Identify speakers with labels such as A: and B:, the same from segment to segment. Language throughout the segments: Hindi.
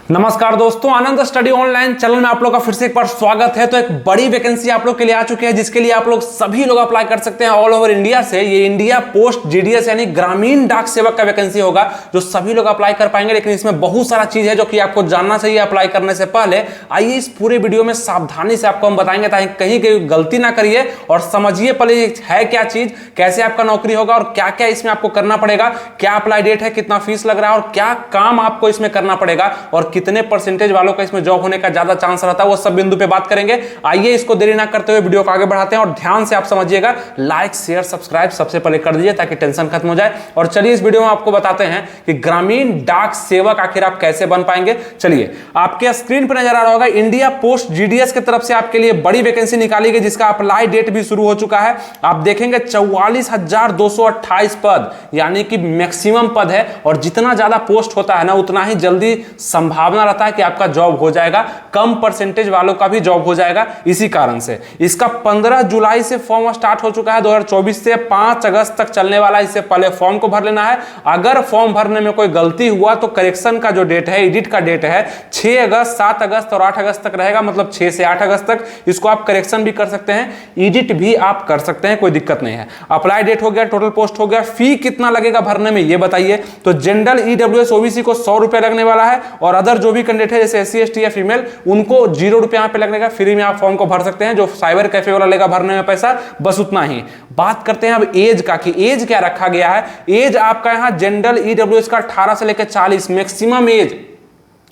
A: नमस्कार दोस्तों, आनंद स्टडी ऑनलाइन चैनल में आप लोग का फिर से एक बार स्वागत है। तो एक बड़ी वैकेंसी आप लोग के लिए आ चुकी है, जिसके लिए आप लोग सभी लोग अप्लाई कर सकते हैं ऑल ओवर इंडिया से। ये इंडिया पोस्ट जीडीएस यानी ग्रामीण डाक सेवक का वैकेंसी होगा, जो सभी लोग अप्लाई कर पाएंगे। लेकिन इसमें बहुत सारा चीज है जो कि आपको जानना चाहिए अप्लाई करने से पहले। आइए इस पूरे वीडियो में सावधानी से आपको हम बताएंगे, ताकि कहीं कहीं गलती ना करिए और समझिए पहले है क्या चीज, कैसे आपका नौकरी होगा और क्या क्या इसमें आपको करना पड़ेगा, क्या अप्लाई डेट है, कितना फीस लग रहा है और क्या काम आपको इसमें करना पड़ेगा और कितने परसेंटेज वालों का इसमें जॉब होने का ज्यादा चांस रहता है, वो सब बिंदु पे बात करेंगे। आइए इसको देरी ना करते हुए वीडियो को आगे बढ़ाते हैं और ध्यान से आप समझिएगा। लाइक शेयर सब्सक्राइब सबसे पहले कर दीजिए ताकि टेंशन खत्म हो जाए। और चलिए इस वीडियो में आपको बताते हैं कि ग्रामीण डाक सेवक आखिर आप कैसे बन पाएंगे। चलिए, आपके स्क्रीन पर नजर आ रहा होगा इंडिया पोस्ट जीडीएस की तरफ से आपके लिए बड़ी वैकेंसी निकाली गई, जिसका अप्लाई डेट भी शुरू हो चुका है। आप देखेंगे 44,228 पद यानी कि मैक्सिमम पद है, और जितना ज्यादा पोस्ट होता है ना, उतना ही जल्दी संभावना रहता है कि आपका जॉब हो जाएगा। कम परसेंटेज वालों का भी जॉब हो जाएगा। इसी कारण से इसका 15 जुलाई से फॉर्म स्टार्ट हो चुका है। 2024 से 5 अगस्त तक चलने वाला है। इससे पहले फॉर्म को भर लेना है। अगर फॉर्म भरने में कोई गलती हुआ तो करेक्शन का जो डेट है, एडिट का डेट है 6 अगस्त, 7 अगस्त और 8 अगस्त तक रहेगा। मतलब 6 से 8 अगस्त तक इसको आप करेक्शन भी कर सकते हैं, एडिट भी आप कर सकते हैं, कोई दिक्कत नहीं है। अप्लाई डेट हो गया, टोटल पोस्ट हो गया। फी कितना लगेगा भरने में ये बताइए। तो जनरल ईडब्ल्यूएस ओबीसी को 100 रुपए लगने वाला है, और अदर जो भी कैंडिडेट है जैसे एससी एसटी या फीमेल, उनको 0 रुपए यहाँ पे लगने का। फ्री में आप फॉर्म को भर सकते हैं। जो साइबर कैफे वाला लेगा भरने में पैसा, बस उतना ही। बात करते हैं अब एज का, कि एज क्या रखा गया है। एज आपका यहाँ जनरल ईडब्ल्यूएस का 18 से लेकर 40 मैक्सिमम एज।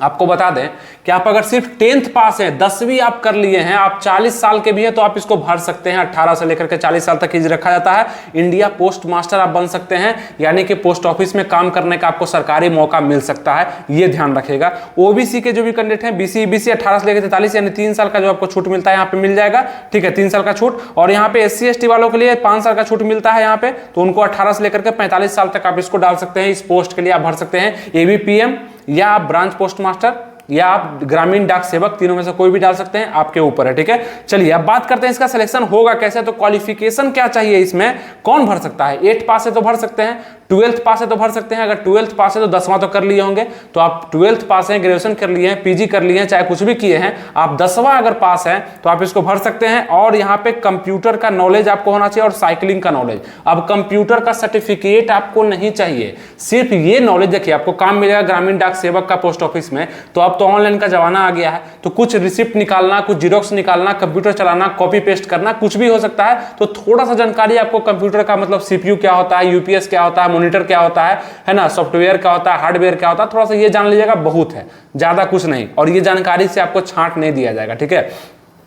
A: आपको बता दें कि आप अगर सिर्फ 10th पास हैं, 10वीं आप कर लिए हैं, आप 40 साल के भी हैं, तो आप इसको भर सकते हैं। 18 से लेकर के 40 साल तक एज रखा जाता है। इंडिया पोस्ट मास्टर आप बन सकते हैं, यानी कि पोस्ट ऑफिस में काम करने का आपको सरकारी मौका मिल सकता है, ये ध्यान रखिएगा। ओबीसी के जो भी कैंडिडेट हैं, बीसी 18 से लेकर 43 यानी 3 साल का जो आपको छूट मिलता है यहाँ पे मिल जाएगा। ठीक है, 3 साल का छूट। और यहाँ पे एससी एसटी वालों के लिए 5 साल का छूट मिलता है यहाँ पे, तो उनको 18 से लेकर के 45 साल तक आप इसको डाल सकते हैं। इस पोस्ट के लिए आप भर सकते हैं एबीपीएम, या आप ब्रांच पोस्ट मास्टर, या आप ग्रामीण डाक सेवक, तीनों में से कोई भी डाल सकते हैं, आपके ऊपर है। ठीक है, चलिए अब बात करते हैं इसका सिलेक्शन होगा कैसे। तो क्वालिफिकेशन क्या चाहिए, इसमें कौन भर सकता है। 8 पास है तो भर सकते हैं, 12th पास है तो भर सकते हैं। अगर 12th पास है तो 10वां तो कर लिए होंगे, तो आप 12th पास हैं, ग्रेजुएशन कर लिए हैं, पीजी कर लिए हैं, चाहे कुछ भी किए हैं, आप 10वां अगर पास है तो आप इसको भर सकते हैं। और यहाँ पे कंप्यूटर का नॉलेज आपको होना चाहिए और साइकिलिंग का नॉलेज। अब कंप्यूटर का सर्टिफिकेट आपको नहीं चाहिए, सिर्फ ये नॉलेज। देखिए, आपको काम मिलेगा ग्रामीण डाक सेवक का पोस्ट ऑफिस में, तो अब तो ऑनलाइन का जमाना आ गया है, तो कुछ रिसिप्ट निकालना, कुछ जीरोक्स निकालना, कंप्यूटर चलाना, कॉपी पेस्ट करना, कुछ भी हो सकता है। तो थोड़ा सा जानकारी आपको कंप्यूटर का, मतलब सीपीयू क्या होता है, यूपीएस क्या होता है, मॉनिटर क्या होता है ना, सॉफ्टवेयर क्या होता है, हार्डवेयर क्या होता है, थोड़ा सा ये जान लीजिएगा, बहुत है, ज्यादा कुछ नहीं। और ये जानकारी से आपको छांट नहीं दिया जाएगा। ठीक है,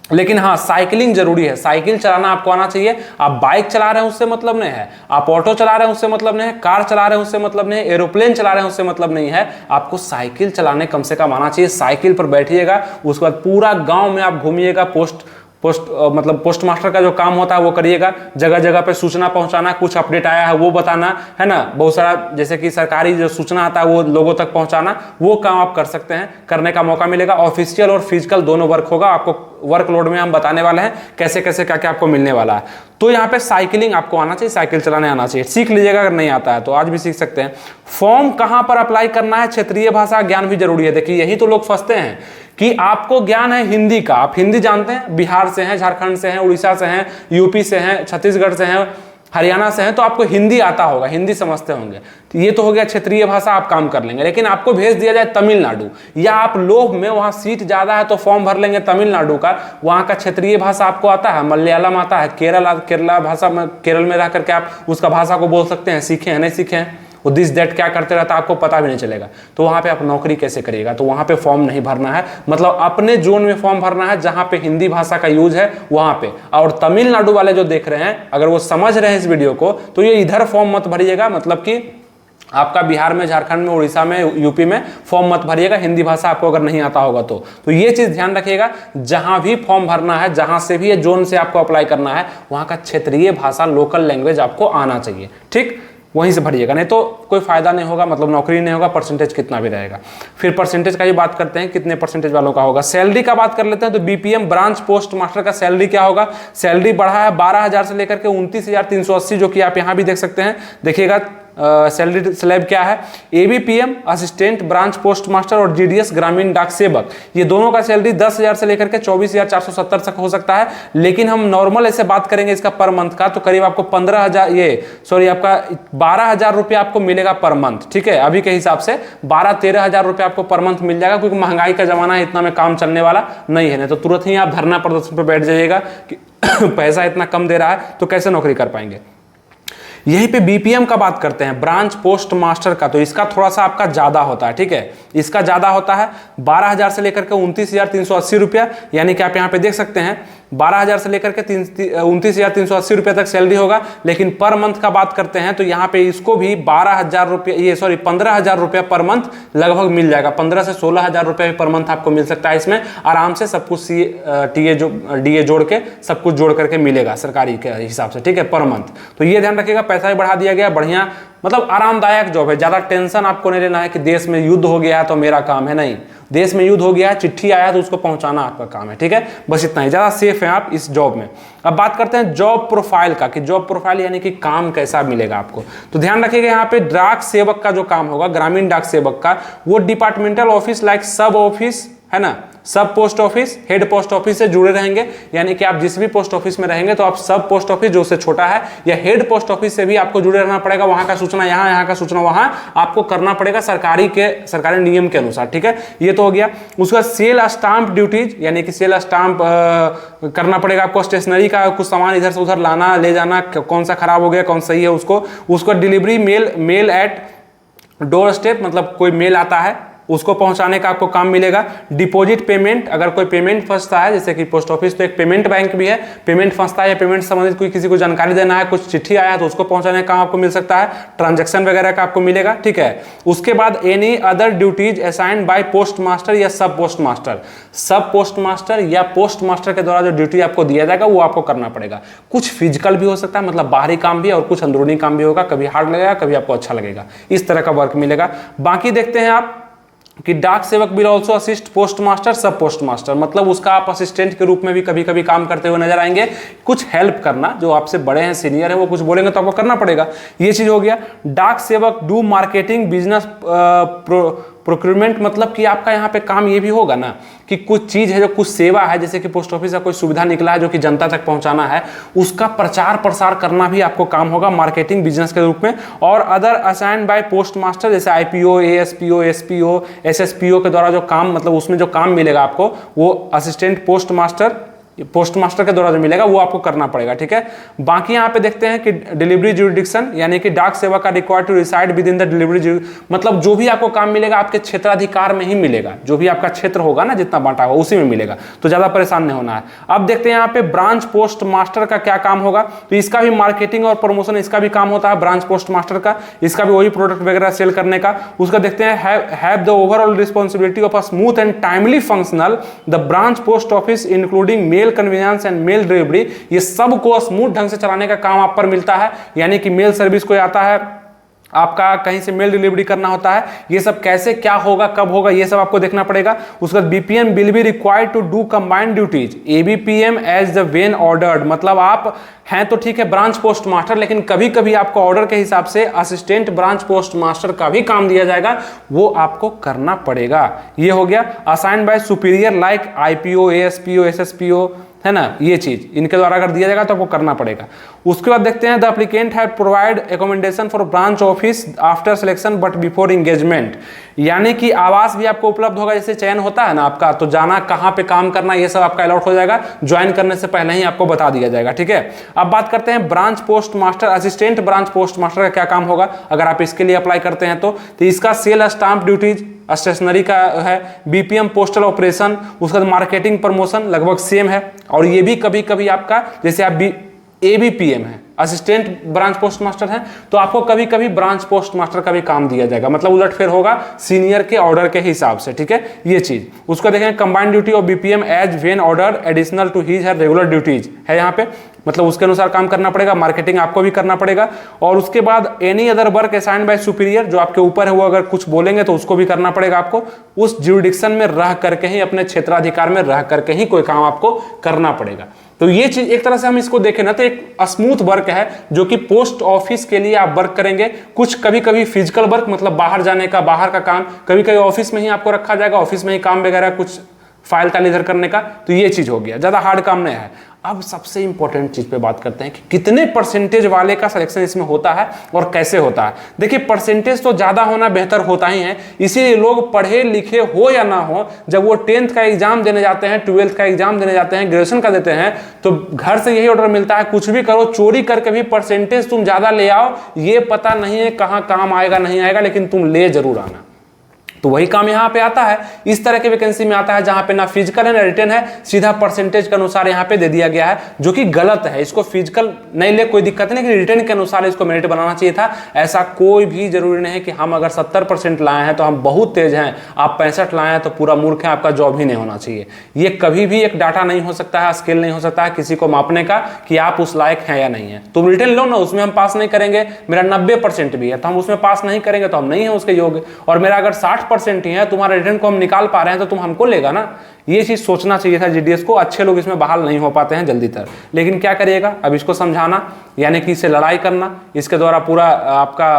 A: लेकिन हाँ, साइकिलिंग जरूरी है। साइकिल चलाना आपको आना चाहिए। आप बाइक चला रहे हैं उससे मतलब नहीं है, आप ऑटो चला रहे हैं उससे मतलब नहीं है, कार चला रहे हैं उससे मतलब नहीं है, एरोप्लेन चला रहे हैं उससे मतलब नहीं है। आपको साइकिल चलाने कम से कम आना चाहिए। साइकिल पर बैठिएगा, उसके बाद पूरा गांव में आप घूमिएगा। मतलब पोस्ट मास्टर का जो काम होता है वो करिएगा। जगह जगह पे सूचना पहुंचाना, कुछ अपडेट आया है वो बताना, है ना। बहुत सारा जैसे कि सरकारी जो सूचना आता है वो लोगों तक पहुंचाना, वो काम आप कर सकते हैं, करने का मौका मिलेगा। ऑफिशियल और फिजिकल दोनों वर्क होगा। आपको वर्कलोड में हम बताने वाले हैं कैसे कैसे क्या क्या आपको मिलने वाला है। तो यहाँ पे साइकिलिंग आपको आना चाहिए, साइकिल चलाने आना चाहिए। सीख लीजिएगा, अगर नहीं आता है तो आज भी सीख सकते हैं। फॉर्म कहाँ पर अप्लाई करना है, क्षेत्रीय भाषा ज्ञान भी जरूरी है। देखिए, यही तो लोग फंसते हैं कि आपको ज्ञान है हिंदी का, आप हिंदी जानते हैं, बिहार से हैं, झारखंड से हैं, उड़ीसा से हैं, यूपी से हैं, छत्तीसगढ़ से हैं, हरियाणा से हैं, तो आपको हिंदी आता होगा, हिंदी समझते होंगे। तो ये तो हो गया क्षेत्रीय भाषा, आप काम कर लेंगे। लेकिन आपको भेज दिया जाए तमिलनाडु, या आप लोभ में वहाँ सीट ज़्यादा है तो फॉर्म भर लेंगे तमिलनाडु का, वहाँ का क्षेत्रीय भाषा आपको आता है, मलयालम आता है, केरला भाषा में, केरल में रह करके आप उसका भाषा को बोल सकते हैं। सीखे हैं, नहीं सीखे हैं, वो दिस दैट क्या करते रहता है आपको पता भी नहीं चलेगा। तो वहाँ पे आप नौकरी कैसे करिएगा। तो वहाँ पे फॉर्म नहीं भरना है, मतलब अपने जोन में फॉर्म भरना है जहाँ पे हिंदी भाषा का यूज है वहाँ पे। और तमिलनाडु वाले जो देख रहे हैं, अगर वो समझ रहे हैं इस वीडियो को, तो ये इधर फॉर्म मत भरिएगा। मतलब कि आपका बिहार में, झारखंड में, उड़ीसा में, यूपी में फॉर्म मत भरिएगा हिंदी भाषा आपको अगर नहीं आता होगा तो ये चीज ध्यान रखिएगा। जहां भी फॉर्म भरना है, जहां से भी ये जोन से आपको अप्लाई करना है, वहां का क्षेत्रीय भाषा, लोकल लैंग्वेज आपको आना चाहिए। ठीक, वहीं से भरिएगा, नहीं तो कोई फायदा नहीं होगा, मतलब नौकरी नहीं होगा, परसेंटेज कितना भी रहेगा। फिर परसेंटेज का ये बात करते हैं, कितने परसेंटेज वालों का होगा। सैलरी का बात कर लेते हैं। तो बीपीएम ब्रांच पोस्ट मास्टर का सैलरी क्या होगा। सैलरी बढ़ा है 12,000 से लेकर के 29,380, जो कि आप यहाँ भी देख सकते हैं। देखिएगा सैलरी स्लैब क्या है, ABPM assistant branch post master और जीडीएस ग्रामीण डाक सेवक, ये दोनों का सैलरी 10,000 से लेकर के 24,470 तक हो सकता है। लेकिन हम नॉर्मल ऐसे बात करेंगे इसका पर मंथ का, तो करीब आपको 12,000 रुपया आपको मिलेगा पर मंथ। ठीक है, अभी के हिसाब से 12-13 हजार रुपया आपको पर मंथ मिल जाएगा, क्योंकि महंगाई का जमाना है, इतना में काम चलने वाला नहीं है। नहीं तो तुरंत ही आप धरना प्रदर्शन पर बैठ जाइएगा कि पैसा इतना कम दे रहा है तो कैसे नौकरी कर पाएंगे। यहीं पे बीपीएम का बात करते हैं, ब्रांच पोस्ट मास्टर का, तो इसका थोड़ा सा आपका ज्यादा होता है। ठीक है, इसका ज्यादा होता है 12,000 से लेकर के 29,380 रुपया, यानी कि आप यहाँ पे देख सकते हैं 12,000 से लेकर के 29,380 रुपये तक सैलरी होगा। लेकिन पर मंथ का बात करते हैं तो यहाँ पे इसको भी 12,000 रुपये 15,000 रुपया पर मंथ लगभग मिल जाएगा। 15 से 16,000 रुपये पर मंथ आपको मिल सकता है। इसमें आराम से सब कुछ डीए जोड़ के सब कुछ जोड़ करके मिलेगा सरकारी के हिसाब से। ठीक है, पर मंथ। तो ये ध्यान रखिएगा, पैसा भी बढ़ा दिया गया, बढ़िया मतलब आरामदायक जॉब है। ज्यादा टेंशन आपको नहीं लेना है कि देश में युद्ध हो गया है तो मेरा काम है, नहीं। देश में युद्ध हो गया है, चिट्ठी आया तो उसको पहुंचाना आपका काम है। ठीक है, बस इतना ही, ज्यादा सेफ है आप इस जॉब में। अब बात करते हैं जॉब प्रोफाइल का, कि जॉब प्रोफाइल यानी कि काम कैसा मिलेगा आपको। तो ध्यान रखिएगा, यहाँ पे डाक सेवक का जो काम होगा, ग्रामीण डाक सेवक का, वो डिपार्टमेंटल ऑफिस लाइक सब ऑफिस है ना, सब post office, head post office से जुड़े रहेंगे। यानी कि आप जिस भी पोस्ट ऑफिस में रहेंगे तो आप सब पोस्ट ऑफिस जो उससे छोटा है या हेड पोस्ट ऑफिस से भी आपको जुड़े रहना पड़ेगा। वहां का सूचना यहाँ, यहाँ का सूचना वहां आपको करना पड़ेगा सरकारी नियम के अनुसार। ठीक है, ये तो हो गया। उसका सेल स्टाम्प ड्यूटीज, यानी कि सेल स्टाम्प करना पड़ेगा आपको। स्टेशनरी का कुछ सामान इधर से उधर लाना ले जाना, कौन सा खराब हो गया कौन सही है उसको delivery mail at doorstep, मतलब कोई मेल आता है उसको पहुंचाने का आपको काम मिलेगा। डिपॉजिट पेमेंट, अगर कोई पेमेंट फंसता है, जैसे कि पोस्ट ऑफिस तो एक पेमेंट बैंक भी है, पेमेंट फंसता है या पेमेंट संबंधित कोई किसी को जानकारी देना है, कुछ चिट्ठी आया है तो उसको पहुंचाने का काम आपको मिल सकता है। ट्रांजैक्शन वगैरह का आपको मिलेगा। ठीक है, उसके बाद any other duties assigned by post master या सब पोस्ट मास्टर, सब पोस्ट मास्टर या पोस्ट मास्टर के द्वारा जो ड्यूटी आपको दिया जाएगा वो आपको करना पड़ेगा। कुछ फिजिकल भी हो सकता है, मतलब बाहरी काम भी और कुछ अंदरूनी काम भी होगा, कभी हार्ड लगेगा कभी आपको अच्छा लगेगा, इस तरह का वर्क मिलेगा। बाकी देखते हैं आप कि डाक सेवक will also assist post master सब पोस्ट मास्टर, मतलब उसका आप असिस्टेंट के रूप में भी कभी कभी काम करते हुए नजर आएंगे। कुछ हेल्प करना, जो आपसे बड़े हैं सीनियर है वो कुछ बोलेंगे तो आपको करना पड़ेगा, ये चीज हो गया। डाक सेवक डू मार्केटिंग बिजनेस प्रोक्यूरमेंट, मतलब कि आपका यहाँ पे काम ये भी होगा ना कि कुछ चीज है जो कुछ सेवा है, जैसे कि पोस्ट ऑफिस का कोई सुविधा निकला है जो कि जनता तक पहुंचाना है, उसका प्रचार प्रसार करना भी आपको काम होगा मार्केटिंग बिजनेस के रूप में। और other assigned by post master, जैसे आईपीओ, एएसपीओ, एसपीओ, एसएसपीओ के द्वारा जो काम, मतलब उसमें जो काम मिलेगा आपको वो असिस्टेंट पोस्ट मास्टर के द्वारा जो मिलेगा वो आपको करना पड़ेगा। ठीक है, बाकी यहाँ पे देखते हैं कि डिलीवरी जुरिडिक्शन, यानी कि डाक सेवा का required to reside within the delivery, मतलब जो भी आपको काम मिलेगा आपके क्षेत्राधिकार में ही मिलेगा, जो भी आपका क्षेत्र होगा ना जितना बांटा होगा उसी में मिलेगा, तो ज्यादा परेशान नहीं होना है। अब देखते हैं यहाँ पे ब्रांच पोस्ट मास्टर का क्या काम होगा। तो इसका भी मार्केटिंग और प्रमोशन, इसका भी काम होता है ब्रांच पोस्ट मास्टर का, इसका भी वही प्रोडक्ट वगैरह सेल करने का। उसका देखते हैं have the overall responsibility of a smooth and timely functional the branch post office including mail convenience and mail delivery, ये सब को स्मूथ ढंग से चलाने का काम आप पर मिलता है। यानी कि मेल सर्विस कोई आता है, आपका कहीं से मेल डिलीवरी करना होता है, ये सब कैसे क्या होगा कब होगा ये सब आपको देखना पड़ेगा। उसके बाद BPM will be required to do combined duties ABPM as the when ordered, मतलब आप हैं तो ठीक है ब्रांच पोस्ट मास्टर, लेकिन कभी कभी आपको ऑर्डर के हिसाब से असिस्टेंट ब्रांच पोस्ट मास्टर का भी काम दिया जाएगा, वो आपको करना पड़ेगा। ये हो गया assigned by superior like IPO, ASPO, SSPO, है ना, ये चीज इनके द्वारा अगर दिया जाएगा तो आपको करना पड़ेगा। उसके बाद देखते हैं the applicant have provide accommodation for branch office after selection but before engagement, यानी कि आवास भी आपको उपलब्ध होगा, जैसे चयन होता है ना आपका, तो जाना कहाँ पे काम करना ये सब आपका अलॉट हो जाएगा, ज्वाइन करने से पहले ही आपको बता दिया जाएगा। ठीक है, अब बात करते हैं branch post master, assistant branch post master का क्या काम होगा अगर आप इसके लिए अप्लाई करते हैं तो इसका सेल स्टाम्प ड्यूटीज, स्टेशनरी का है, बीपीएम पोस्टल ऑपरेशन, उसका मार्केटिंग प्रमोशन लगभग सेम है। और ये भी कभी कभी आपका, जैसे आप एबीपीएम है, असिस्टेंट ब्रांच पोस्ट मास्टर है, तो आपको कभी कभी ब्रांच पोस्ट मास्टर का भी काम दिया जाएगा, मतलब उलटफेर होगा सीनियर के ऑर्डर के हिसाब से। ठीक है, ये चीज उसको देखें combined duty of BPM as when order additional to his regular duties है यहाँ पे। मतलब उसके अनुसार काम करना पड़ेगा, मार्केटिंग आपको भी करना पड़ेगा। और उसके बाद any other work assigned by superior, जो आपके ऊपर है वो अगर कुछ बोलेंगे तो उसको भी करना पड़ेगा आपको। उस ज्यूरिडिक्शन में रह करके ही, अपने क्षेत्राधिकार में रह करके ही कोई काम आपको करना पड़ेगा। तो ये चीज एक तरह से हम इसको देखें ना तो एक स्मूथ वर्क है जो कि पोस्ट ऑफिस के लिए आप वर्क करेंगे। कुछ कभी कभी फिजिकल वर्क, मतलब बाहर जाने का, बाहर का काम, कभी कभी ऑफिस में ही आपको रखा जाएगा, ऑफिस में ही काम वगैरह कुछ फाइल ताल इधर करने का, तो ये चीज हो गया, ज्यादा हार्ड काम नहीं है। अब सबसे इंपॉर्टेंट चीज पे बात करते हैं कि कितने परसेंटेज वाले का सिलेक्शन इसमें होता है और कैसे होता है। देखिए परसेंटेज तो ज्यादा होना बेहतर होता ही है, इसीलिए लोग पढ़े लिखे हो या ना हो, जब वो 10th का एग्जाम देने जाते हैं, 12th का एग्जाम देने जाते हैं, ग्रेजुएशन का देते हैं, तो घर से यही ऑर्डर मिलता है, कुछ भी करो, चोरी करके भी परसेंटेज तुम ज्यादा ले आओ, ये पता नहीं है कहाँ काम आएगा नहीं आएगा, लेकिन तुम ले जरूर आना। तो वही काम यहाँ पे आता है, इस तरह के वैकेंसी में आता है जहां पे ना फिजिकल है ना रिटन है, सीधा परसेंटेज के अनुसार यहाँ पे दे दिया गया है, जो कि गलत है। इसको फिजिकल नहीं ले कोई दिक्कत नहीं, लेकिन रिटन के अनुसार इसको मेरिट बनाना चाहिए था। ऐसा कोई भी जरूरी नहीं है कि हम अगर 70% लाए हैं तो हम बहुत तेज हैं, आप 65 लाए हैं तो पूरा मूर्ख है, आपका जॉब ही नहीं होना चाहिए। ये कभी भी एक डाटा नहीं हो सकता है, स्केल नहीं हो सकता है किसी को मापने का कि आप उस लायक हैं या नहीं है। तुम रिटन लो ना, उसमें हम पास नहीं करेंगे, मेरा 90% भी है तो हम उसमें पास नहीं करेंगे तो हम नहीं है उसके योग्य, और मेरा अगर 60% ही है, तुम्हारा रिटर्न को हम निकाल पा रहे हैं तो तुम हमको लेगा ना। ये चीज सोचना चाहिए था जीडीएस को। अच्छे लोग इसमें बहाल नहीं हो पाते हैं जल्दी तर, लेकिन क्या करिएगा, अब इसको समझाना यानी कि इससे लड़ाई करना, इसके द्वारा पूरा आपका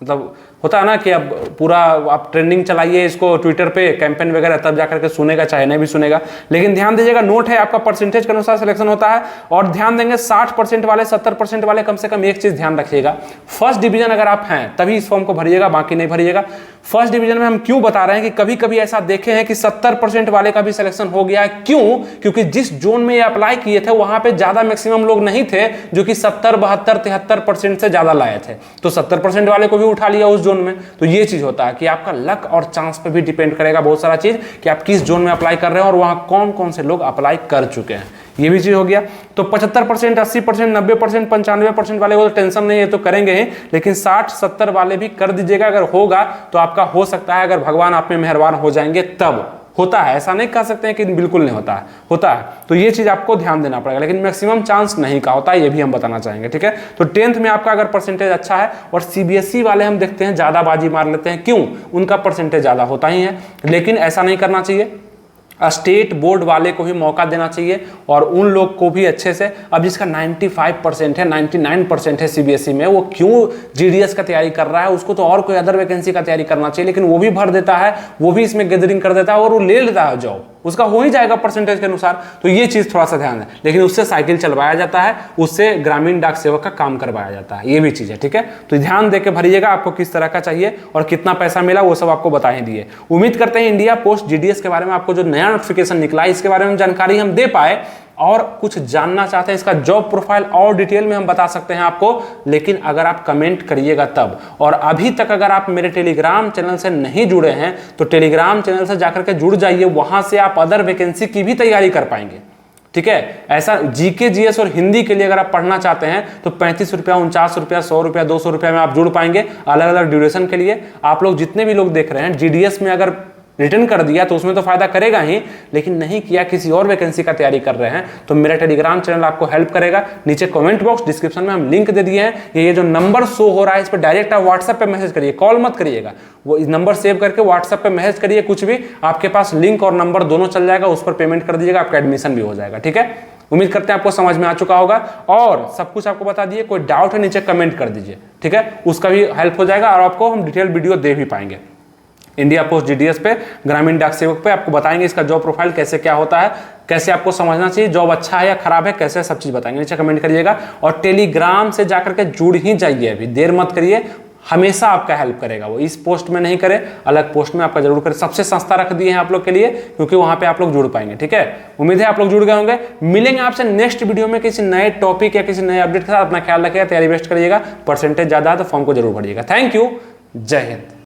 A: मतलब होता है ना कि अब पूरा आप ट्रेंडिंग चलाइए इसको ट्विटर पे, कैंपेन वगैरह, तब जाकर के सुनेगा, चाहे नहीं भी सुनेगा। लेकिन ध्यान दीजिएगा, नोट है आपका परसेंटेज के अनुसार सिलेक्शन होता है। और ध्यान देंगे 60% वाले, 70% वाले, कम से कम एक चीज ध्यान रखिएगा, फर्स्ट डिवीजन अगर आप हैं तभी इस फॉर्म को भरिएगा, बाकी नहीं भरिएगा। फर्स्ट डिवीजन में हम क्यों बता रहे हैं कि कभी कभी ऐसा देखे हैं कि 70% वाले का भी सिलेक्शन हो गया है। क्यों? क्योंकि जिस जोन में ये अप्लाई किए थे वहां पे ज्यादा मैक्सिमम लोग नहीं थे जो कि 70, 72, 73% से ज्यादा लाए थे, तो 70% वाले को भी उठा लिया उस जोन में। तो ये चीज होता है कि आपका लक और चांस पे भी डिपेंड करेगा बहुत सारा चीज, कि आप किस जोन में अप्लाई कर रहे हैं और वहां कौन कौन से लोग अप्लाई कर चुके हैं, ये भी चीज हो गया। तो 75%, 80%, 90%, 95% वाले को तो टेंशन नहीं है, तो करेंगे ही, लेकिन 60-70 वाले भी कर दीजिएगा। अगर होगा तो आपका हो सकता है, अगर भगवान आप में मेहरबान हो जाएंगे तब होता है, ऐसा नहीं कह सकते हैं कि बिल्कुल नहीं होता है, होता है। तो ये चीज आपको ध्यान देना पड़ेगा, लेकिन मैक्सिमम चांस नहीं का होता है, ये भी हम बताना चाहेंगे, ठीक है। तो 10th में आपका अगर परसेंटेज अच्छा है, और सीबीएसई वाले हम देखते हैं ज्यादा बाजी मार लेते हैं, क्यों? उनका परसेंटेज ज्यादा होता ही है, लेकिन ऐसा नहीं करना चाहिए। स्टेट बोर्ड वाले को भी मौका देना चाहिए, और उन लोग को भी अच्छे से। अब जिसका 95% है, 99% है सीबीएसई में, वो क्यों जीडीएस का तैयारी कर रहा है? उसको तो और कोई अदर वैकेंसी का तैयारी करना चाहिए, लेकिन वो भी भर देता है, वो भी इसमें गैदरिंग कर देता है और वो ले लेता है जॉब, उसका हो ही जाएगा परसेंटेज के अनुसार। तो ये चीज थोड़ा सा ध्यान है, लेकिन उससे साइकिल चलवाया जाता है, उससे ग्रामीण डाक सेवक का काम करवाया जाता है, ये भी चीज है, ठीक है। तो ध्यान देके भरिएगा, आपको किस तरह का चाहिए और कितना पैसा मिला वो सब आपको बता ही दिए। उम्मीद करते हैं इंडिया पोस्ट जीडीएस के बारे में आपको जो नया नोटिफिकेशन निकला है इसके बारे में जानकारी हम दे पाए, और कुछ जानना चाहते हैं इसका जॉब प्रोफाइल और डिटेल में हम बता सकते हैं आपको, लेकिन अगर आप कमेंट करिएगा तब। और अभी तक अगर आप मेरे टेलीग्राम चैनल से नहीं जुड़े हैं तो टेलीग्राम चैनल से जाकर के जुड़ जाइए, वहां से आप अदर वैकेंसी की भी तैयारी कर पाएंगे, ठीक है। ऐसा जीके, जीएस और हिंदी के लिए अगर आप पढ़ना चाहते हैं तो 35 रुपया, 49 रुपया, 100 रुपया, 200 रुपया में आप जुड़ पाएंगे अलग अलग ड्यूरेशन के लिए। आप लोग जितने भी लोग देख रहे हैं, जीडीएस में अगर रिटर्न कर दिया तो उसमें तो फायदा करेगा ही, लेकिन नहीं किया, किसी और वैकेंसी का तैयारी कर रहे हैं, तो मेरा टेलीग्राम चैनल आपको हेल्प करेगा। नीचे कमेंट बॉक्स, डिस्क्रिप्शन में हम लिंक दे दिए हैं, ये जो नंबर शो हो रहा है इस पर डायरेक्ट आप व्हाट्सएप पे मैसेज करिए, कॉल मत करिएगा, वो इस नंबर सेव करके व्हाट्सएप पे मैसेज करिए, कुछ भी आपके पास लिंक और नंबर दोनों चल जाएगा, उस पर पेमेंट कर दीजिएगा, आपका एडमिशन भी हो जाएगा, ठीक है। उम्मीद करते हैं आपको समझ में आ चुका होगा और सब कुछ आपको बता दिए। कोई डाउट है नीचे कमेंट कर दीजिए, ठीक है, उसका भी हेल्प हो जाएगा और आपको हम डिटेल वीडियो दे भी पाएंगे। इंडिया पोस्ट जीडीएस पे, ग्रामीण डाक सेवक पे आपको बताएंगे इसका जॉब प्रोफाइल कैसे क्या होता है, कैसे आपको समझना चाहिए, जॉब अच्छा है या खराब है, कैसे सब चीज बताएंगे, नीचे कमेंट करिएगा। और टेलीग्राम से जाकर के जुड़ ही जाइए, अभी देर मत करिए, हमेशा आपका हेल्प करेगा वो। इस पोस्ट में नहीं करे, अलग पोस्ट में आपका जरूर करे। सबसे सस्ता रख दिए हैं आप लोग के लिए, क्योंकि वहां पे आप लोग जुड़ पाएंगे, ठीक है। उम्मीद है आप लोग जुड़ गए होंगे। मिलेंगे आपसे नेक्स्ट वीडियो में किसी नए टॉपिक या किसी नए अपडेट के साथ। अपना ख्याल रखिएगा, तैयारी बेस्ट करिएगा। परसेंटेज ज्यादा है तो फॉर्म को जरूर भरिएगा। थैंक यू, जय हिंद।